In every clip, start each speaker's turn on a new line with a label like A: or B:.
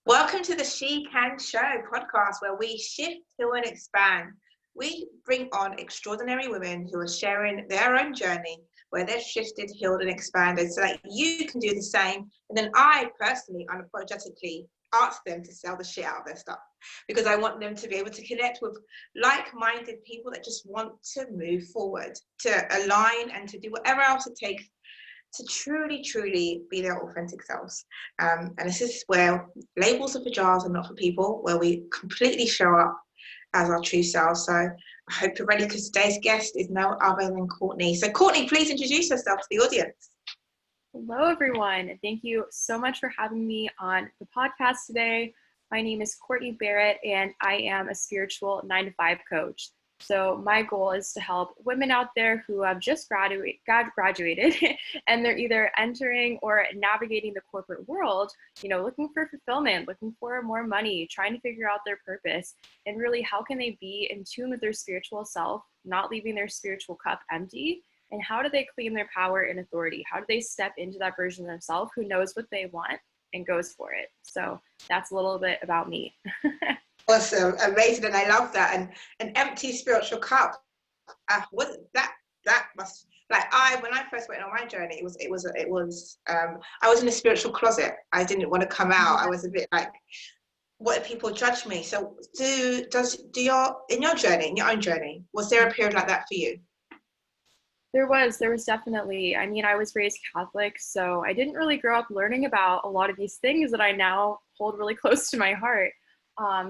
A: Welcome to the S.H.E Can Show podcast, where we shift, heal, and expand. We bring on extraordinary women who are sharing their own journey, where they've shifted, healed, and expanded, so that you can do the same. And then I personally, unapologetically, ask them to sell the shit out of their stuff, because I want them to be able to connect with like-minded people that just want to move forward, to align, and to do whatever else it takes to truly be their authentic selves. And this is where labels are for jars and not for people, where we completely show up as our true selves. So I hope you're ready, because today's guest is no other than Courtney. So Courtney, please introduce yourself to the audience.
B: Hello, everyone. Thank you so much for having me on the podcast today. My name is Courtney Barrett, and I am a spiritual 9-to-5 coach. So my goal is to help women out there who have just graduated and they're either entering or navigating the corporate world, looking for fulfillment, looking for more money, trying to figure out their purpose, and really how can they be in tune with their spiritual self, not leaving their spiritual cup empty, and how do they claim their power and authority? How do they step into that version of themselves who knows what they want and goes for it? So that's a little bit about me.
A: Awesome, amazing, and I love that. And an empty spiritual cup. What that must, like, when I first went on my journey, it was I was in a spiritual closet. I didn't want to come out. I was a bit like, what if people judge me? So in your own journey, was there a period like that for you?
B: There was definitely. I mean, I was raised Catholic, so I didn't really grow up learning about a lot of these things that I now hold really close to my heart.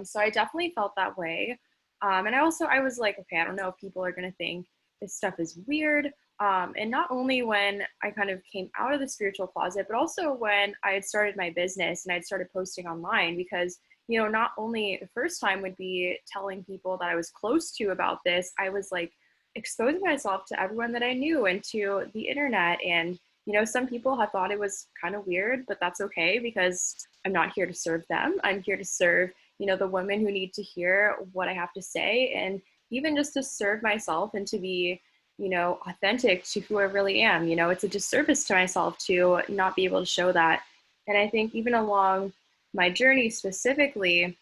B: So I definitely felt that way. And I was like, okay, I don't know if people are going to think this stuff is weird. And not only when I kind of came out of the spiritual closet, but also when I had started my business and I'd started posting online, because, not only the first time would be telling people that I was close to about this, I was like exposing myself to everyone that I knew and to the internet. And, some people have thought it was kind of weird, but that's okay, because I'm not here to serve them. I'm here to serve the women who need to hear what I have to say, and even just to serve myself and to be, authentic to who I really am. It's a disservice to myself to not be able to show that. And I think even along my journey specifically,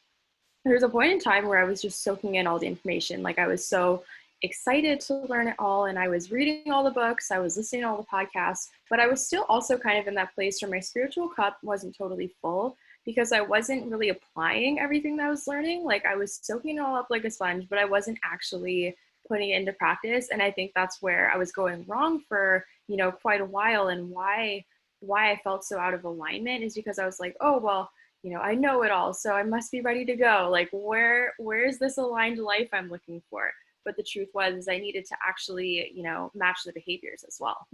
B: there was a point in time where I was just soaking in all the information. Like, I was so excited to learn it all, and I was reading all the books, I was listening to all the podcasts, but I was still also kind of in that place where my spiritual cup wasn't totally full, because I wasn't really applying everything that I was learning. Like, I was soaking it all up like a sponge, but I wasn't actually putting it into practice. And I think that's where I was going wrong for, quite a while. And why I felt so out of alignment is because I was like, oh, well, I know it all, so I must be ready to go. Like, where is this aligned life I'm looking for? But the truth was I needed to actually, match the behaviors as well.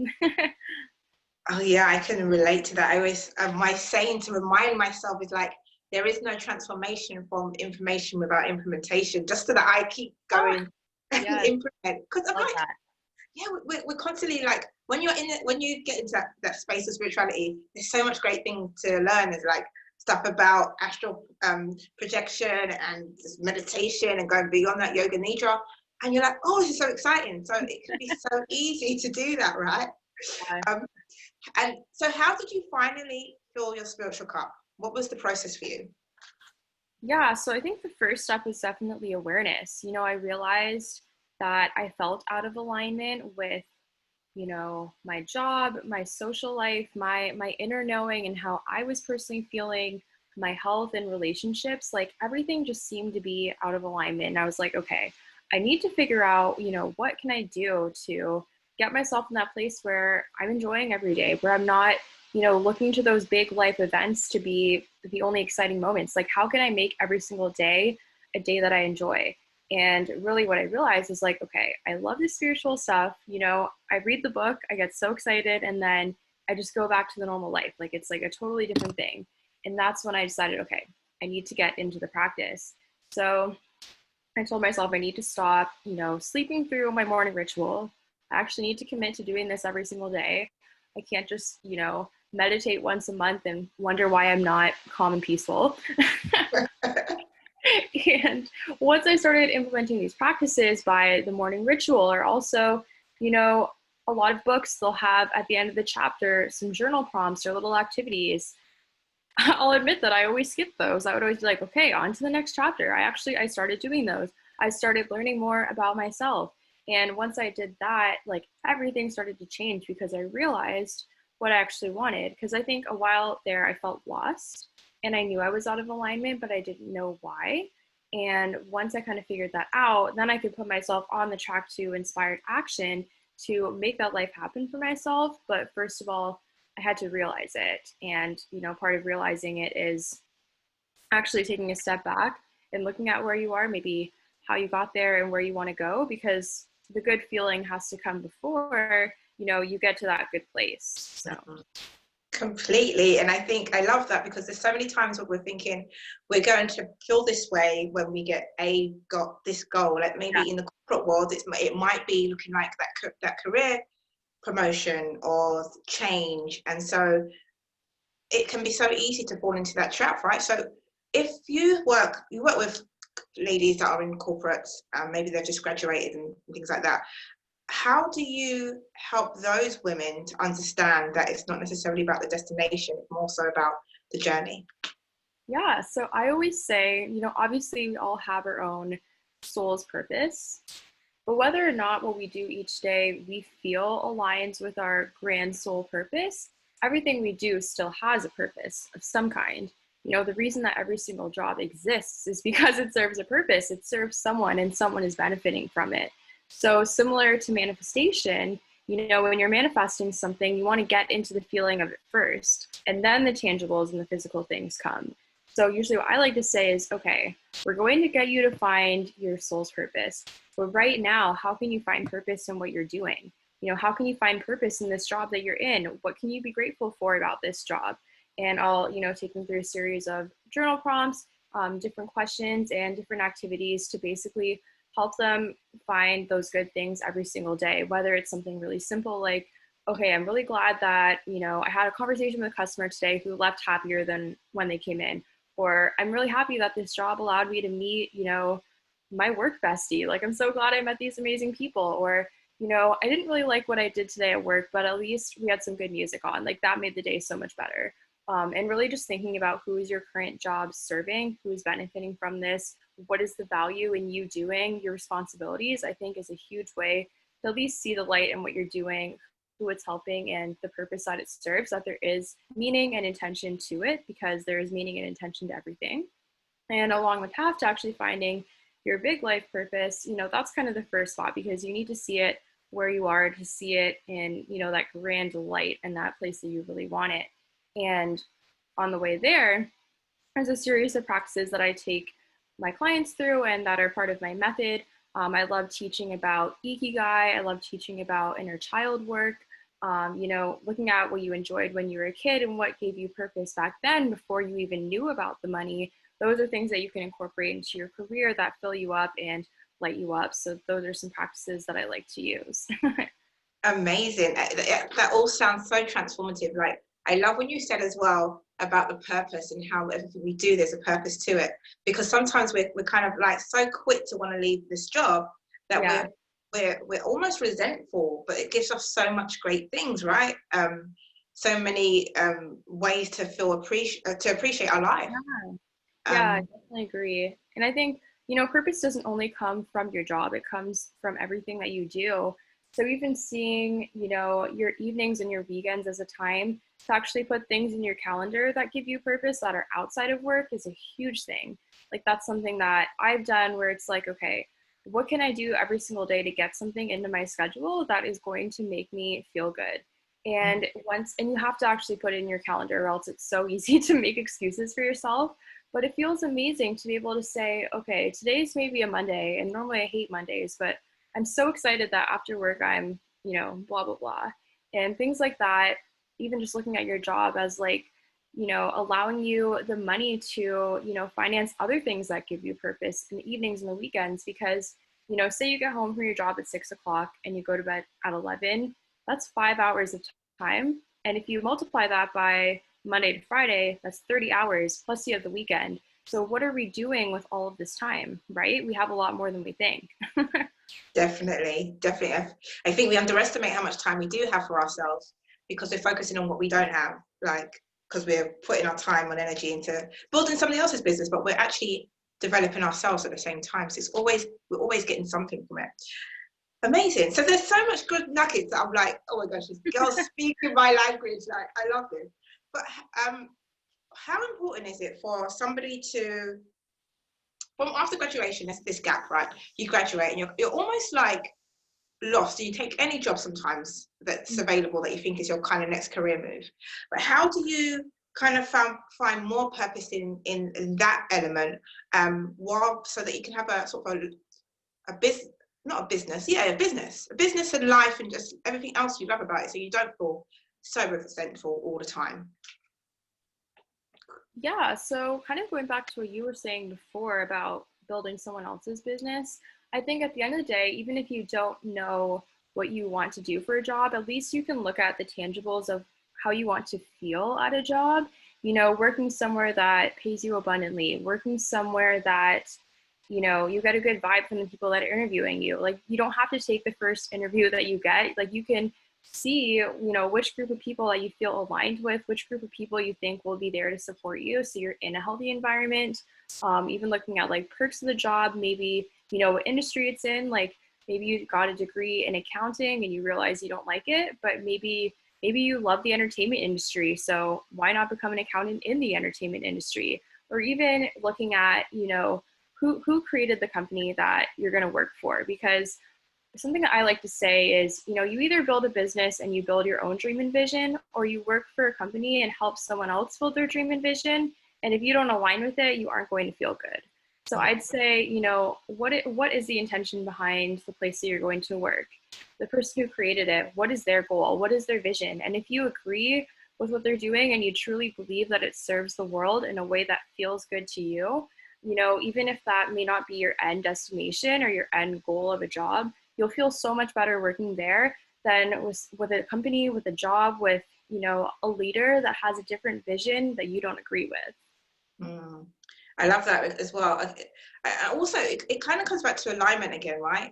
A: Oh yeah, I can relate to that. I always, my saying to remind myself is like, there is no transformation from information without implementation, just so that I keep going and implement. Because I'm like,
B: that.
A: Yeah, we're constantly like, when you get into that space of spirituality, there's so much great thing to learn. There's like stuff about astral projection and just meditation and going beyond that, yoga nidra. And you're like, oh, this is so exciting. So it can be so easy to do that, right? And so how did you finally fill your spiritual cup? What was the process for you?
B: Yeah, so I think the first step was definitely awareness. I realized that I felt out of alignment with, my job, my social life, my inner knowing, and how I was personally feeling, my health and relationships. Like, everything just seemed to be out of alignment. And I was like, okay, I need to figure out, what can I do to get myself in that place where I'm enjoying every day, where I'm not, looking to those big life events to be the only exciting moments. Like, how can I make every single day a day that I enjoy? And really what I realized is like, okay, I love the spiritual stuff. I read the book, I get so excited, and then I just go back to the normal life. Like, it's like a totally different thing. And that's when I decided, okay, I need to get into the practice. So I told myself I need to stop, sleeping through my morning ritual. I actually need to commit to doing this every single day. I can't just, meditate once a month and wonder why I'm not calm and peaceful. And once I started implementing these practices by the morning ritual, or also, a lot of books, they'll have at the end of the chapter some journal prompts or little activities. I'll admit that I always skip those. I would always be like, okay, on to the next chapter. I started doing those. I started learning more about myself. And once I did that, like everything started to change because I realized what I actually wanted. Because I think a while there I felt lost and I knew I was out of alignment, but I didn't know why. And once I kind of figured that out, then I could put myself on the track to inspired action to make that life happen for myself. But first of all, I had to realize it. And, part of realizing it is actually taking a step back and looking at where you are, maybe how you got there and where you want to go, because the good feeling has to come before, you get to that good place. So.
A: Completely. And I think I love that, because there's so many times where we're thinking we're going to feel this way when we got this goal. Like maybe in the corporate world, it might be looking like that career promotion or change. And so it can be so easy to fall into that trap, right? So if you work with ladies that are in corporates, maybe they've just graduated and things like that, how do you help those women to understand that it's not necessarily about the destination, it's more so about the journey?
B: Yeah, so I always say, obviously we all have our own soul's purpose, but whether or not what we do each day we feel aligns with our grand soul purpose, everything we do still has a purpose of some kind. The reason that every single job exists is because it serves a purpose. It serves someone and someone is benefiting from it. So similar to manifestation, when you're manifesting something, you want to get into the feeling of it first, and then the tangibles and the physical things come. So usually what I like to say is, okay, we're going to get you to find your soul's purpose. But right now, how can you find purpose in what you're doing? How can you find purpose in this job that you're in? What can you be grateful for about this job? And I'll, take them through a series of journal prompts, different questions and different activities to basically help them find those good things every single day, whether it's something really simple like, okay, I'm really glad that, I had a conversation with a customer today who left happier than when they came in, or I'm really happy that this job allowed me to meet, my work bestie. Like, I'm so glad I met these amazing people, or, I didn't really like what I did today at work, but at least we had some good music on. Like, that made the day so much better. And really just thinking about who is your current job serving, who is benefiting from this, what is the value in you doing your responsibilities, I think is a huge way to at least see the light in what you're doing, who it's helping, and the purpose that it serves, that there is meaning and intention to it, because there is meaning and intention to everything. And along with that, to actually finding your big life purpose, that's kind of the first spot, because you need to see it where you are to see it in, that grand light and that place that you really want it. And on the way there's a series of practices that I take my clients through and that are part of my method. I love teaching about ikigai. I love teaching about inner child work, looking at what you enjoyed when you were a kid and what gave you purpose back then before you even knew about the money. Those are things that you can incorporate into your career that fill you up and light you up. So those are some practices that I like to use.
A: Amazing. That all sounds so transformative. Like, I love when you said as well about the purpose and how everything we do, there's a purpose to it. Because sometimes we're kind of like so quick to want to leave this job that we're almost resentful, but it gives us so much great things, right? So many ways to feel appreciate our life.
B: Yeah, I definitely agree. And I think, purpose doesn't only come from your job, it comes from everything that you do. So even seeing, your evenings and your weekends as a time to actually put things in your calendar that give you purpose that are outside of work is a huge thing. Like, that's something that I've done where it's like, okay, what can I do every single day to get something into my schedule that is going to make me feel good? And you have to actually put it in your calendar, or else it's so easy to make excuses for yourself. But it feels amazing to be able to say, okay, today's maybe a Monday, and normally I hate Mondays, but I'm so excited that after work I'm, blah, blah, blah. And things like that, even just looking at your job as like, allowing you the money to, finance other things that give you purpose in the evenings and the weekends. Because, say you get home from your job at 6 o'clock and you go to bed at 11, that's 5 hours of time. And if you multiply that by Monday to Friday, that's 30 hours, plus you have the weekend. So what are we doing with all of this time, right? We have a lot more than we think.
A: Definitely. I think we underestimate how much time we do have for ourselves because we're focusing on what we don't have. Like, because we're putting our time and energy into building somebody else's business, but we're actually developing ourselves at the same time. So we're always getting something from it. Amazing. So there's so much good nuggets that I'm like, oh my gosh, this girl's speaking my language. Like, I love this. But how important is it for somebody to, from after graduation, there's this gap, right? You graduate and you're almost like lost. You take any job sometimes that's available that you think is your kind of next career move. But how do you kind of find more purpose in that element, while, so that you can have a sort of a business, not a business, yeah, a business and life and just everything else you love about it, so you don't feel so resentful all the time?
B: Yeah, so kind of going back to what you were saying before about building someone else's business, I think at the end of the day, even if you don't know what you want to do for a job, at least you can look at the tangibles of how you want to feel at a job. You know, working somewhere that pays you abundantly, working somewhere that, you know, you get a good vibe from the people that are interviewing you. Like, you don't have to take the first interview that you get. Like, you can see, you know, which group of people that you feel aligned with, which group of people you think will be there to support you, so you're in a healthy environment. Even looking at like perks of the job, maybe, you know, what industry it's in. Like, maybe you got a degree in accounting and you realize you don't like it, but maybe you love the entertainment industry, so why not become an accountant in the entertainment industry? Or even looking at, you know, who created the company that you're going to work for. Because something that I like to say is, you know, you either build a business and you build your own dream and vision, or you work for a company and help someone else build their dream and vision. And if you don't align with it, you aren't going to feel good. So I'd say, you know, what is the intention behind the place that you're going to work? The person who created it, what is their goal? What is their vision? And if you agree with what they're doing and you truly believe that it serves the world in a way that feels good to you, you know, even if that may not be your end destination or your end goal of a job, you'll feel so much better working there than with a company, with a job, with, you know, a leader that has a different vision that you don't agree with.
A: I love that as well. I also, it kind of comes back to alignment again, right?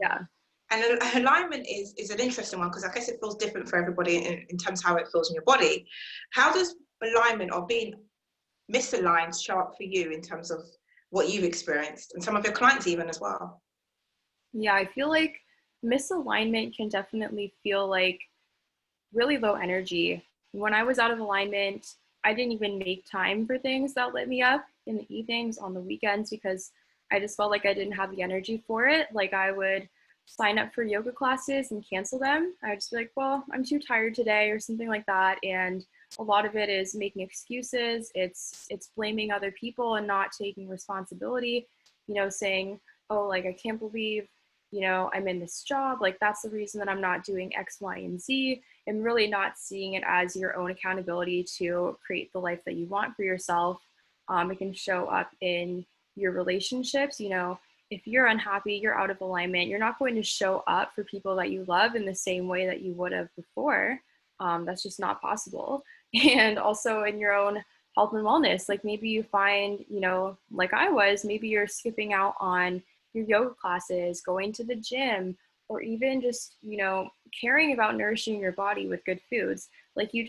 B: Yeah.
A: And alignment is an interesting one, because I guess it feels different for everybody in terms of how it feels in your body. How does alignment or being misaligned show up for you in terms of what you've experienced and some of your clients even as well?
B: Yeah, I feel like misalignment can definitely feel like really low energy. When I was out of alignment, I didn't even make time for things that lit me up in the evenings, on the weekends, because I just felt like I didn't have the energy for it. Like, I would sign up for yoga classes and cancel them. I would just be like, well, I'm too tired today, or something like that. And a lot of it is making excuses. It's blaming other people and not taking responsibility, you know, saying, oh, like, I can't believe, you know, I'm in this job. Like, that's the reason that I'm not doing X, Y, and Z. And really not seeing it as your own accountability to create the life that you want for yourself. It can show up in your relationships. You know, if you're unhappy, you're out of alignment, you're not going to show up for people that you love in the same way that you would have before. That's just not possible. And also in your own health and wellness, like, maybe you find, you know, like I was, maybe you're skipping out on your yoga classes, going to the gym, or even just, you know, caring about nourishing your body with good foods. Like, you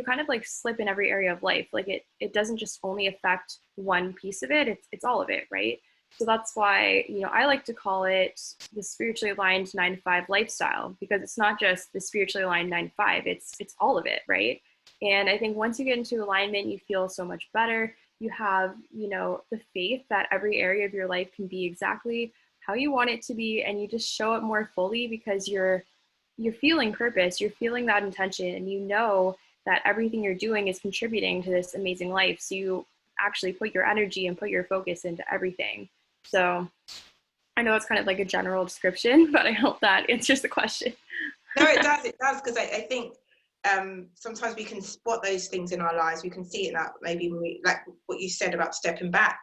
B: kind of like slip in every area of life. Like, it doesn't just only affect one piece of it, it's all of it, right? So that's why, you know, I like to call it the spiritually aligned 9-to-5 lifestyle, because it's not just the spiritually aligned 9-to-5, it's all of it, right? And I think once you get into alignment, you feel so much better. You have, you know, the faith that every area of your life can be exactly how you want it to be, and you just show up more fully because you're feeling purpose, you're feeling that intention, and you know that everything you're doing is contributing to this amazing life. So you actually put your energy and put your focus into everything. So I know it's kind of like a general description, but I hope that answers the question.
A: No, it does, because I think sometimes we can spot those things in our lives. We can see it that maybe when we, like what you said about stepping back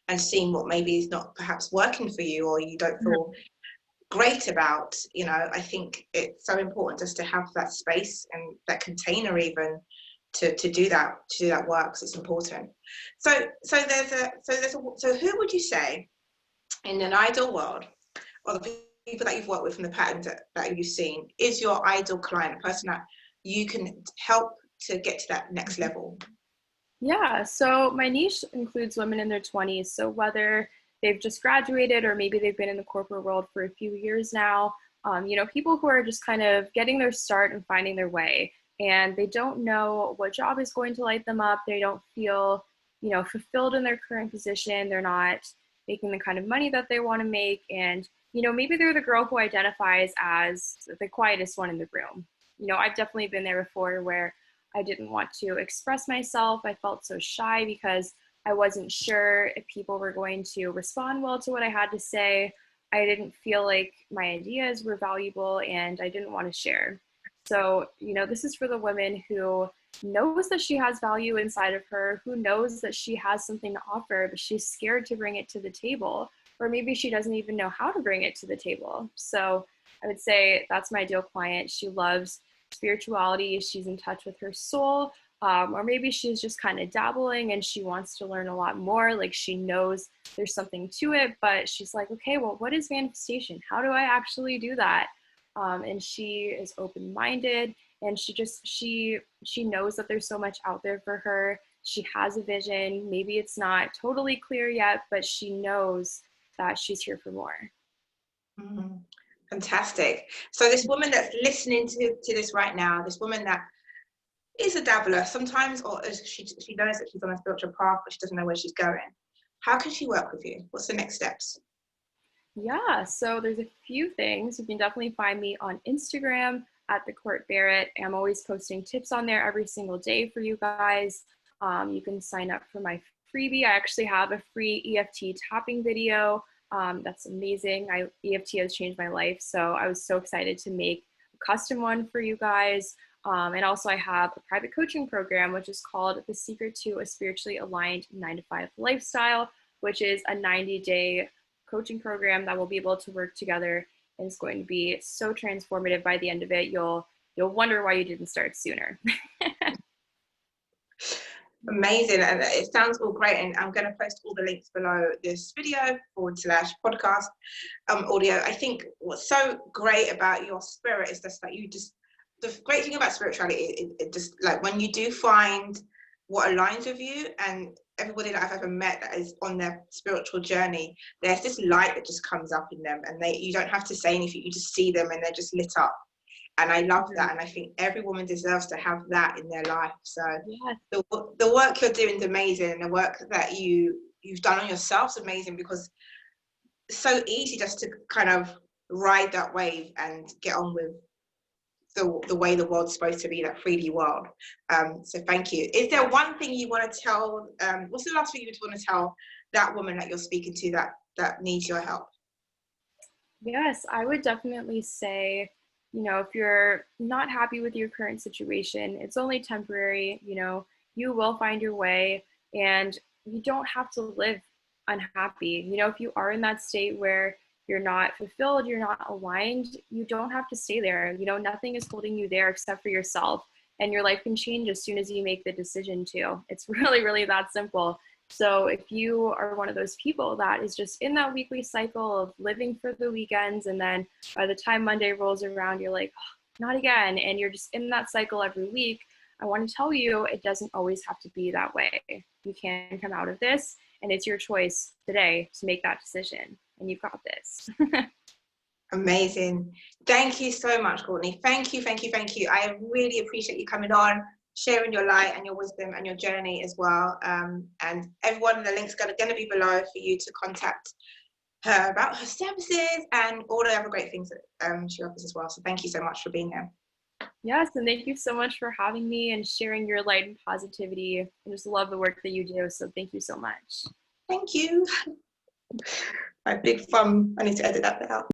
A: and seeing what maybe is not perhaps working for you, or you don't feel great about, you know. I think it's so important just to have that space and that container even to do that work. So it's important. So who would you say in an ideal world, or the people that you've worked with from the patterns that you've seen, is your ideal client, a person that you can help to get to that next level?
B: Yeah, so my niche includes women in their 20s. So whether they've just graduated or maybe they've been in the corporate world for a few years now, people who are just kind of getting their start and finding their way. And they don't know what job is going to light them up. They don't feel, fulfilled in their current position. They're not making the kind of money that they want to make. And, maybe they're the girl who identifies as the quietest one in the room. I've definitely been there before where I didn't want to express myself. I felt so shy because I wasn't sure if people were going to respond well to what I had to say. I didn't feel like my ideas were valuable and I didn't want to share. So, this is for the woman who knows that she has value inside of her, who knows that she has something to offer, but she's scared to bring it to the table, or maybe she doesn't even know how to bring it to the table. So I would say that's my ideal client. She loves spirituality, she's in touch with her soul, or maybe she's just kind of dabbling and she wants to learn a lot more. Like she knows there's something to it, but she's like, okay, well, what is manifestation? How do I actually do that? And she is open-minded, and she knows that there's so much out there for her. She has a vision. Maybe it's not totally clear yet, but she knows that she's here for more.
A: Mm-hmm. Fantastic. So this woman that's listening to this right now, this woman that is a dabbler sometimes, or she knows that she's on a spiritual path, but she doesn't know where she's going. How can she work with you? What's the next steps?
B: Yeah, so there's a few things. You can definitely find me on Instagram at the Court Barrett. I'm always posting tips on there every single day for you guys. You can sign up for my freebie. I actually have a free EFT tapping video. That's amazing. EFT has changed my life, so I was so excited to make a custom one for you guys. And also I have a private coaching program, which is called The Secret to a Spiritually Aligned 9-to-5 Lifestyle, which is a 90-day coaching program that we'll be able to work together, and it's going to be so transformative. By the end of it, you'll wonder why you didn't start sooner.
A: Amazing, and it sounds all great, and I'm going to post all the links below this video /podcast audio. I think what's so great about your spirit is just that the great thing about spirituality, it just, like, when you do find what aligns with you, and everybody that I've ever met that is on their spiritual journey, there's this light that just comes up in them, and you don't have to say anything, you just see them and they're just lit up. And I love that, and I think every woman deserves to have that in their life. So yes, the work you're doing is amazing, and the work that you've done on yourself is amazing, because it's so easy just to kind of ride that wave and get on with the way the world's supposed to be, that 3D world. So thank you. Is there one thing you want to tell, what's the last thing you would want to tell that woman that you're speaking to that needs your help?
B: Yes, I would definitely say, if you're not happy with your current situation, it's only temporary. You will find your way, and you don't have to live unhappy. If you are in that state where you're not fulfilled, you're not aligned, you don't have to stay there. Nothing is holding you there except for yourself, and your life can change as soon as you make the decision to. It's really, really that simple. So if you are one of those people that is just in that weekly cycle of living for the weekends, and then by the time Monday rolls around, you're like, oh, not again, and you're just in that cycle every week, I want to tell you, it doesn't always have to be that way. You can come out of this, and it's your choice today to make that decision, and you've got this.
A: Amazing. Thank you so much, Courtney. Thank you. I really appreciate you coming on, sharing your light and your wisdom and your journey as well. And everyone, the link's going to be below for you to contact her about her services and all the other great things that she offers as well. So thank you so much for being here.
B: Yes, and thank you so much for having me and sharing your light and positivity. I just love the work that you do, so thank you so much.
A: Thank you. My big thumb, I need to edit that out.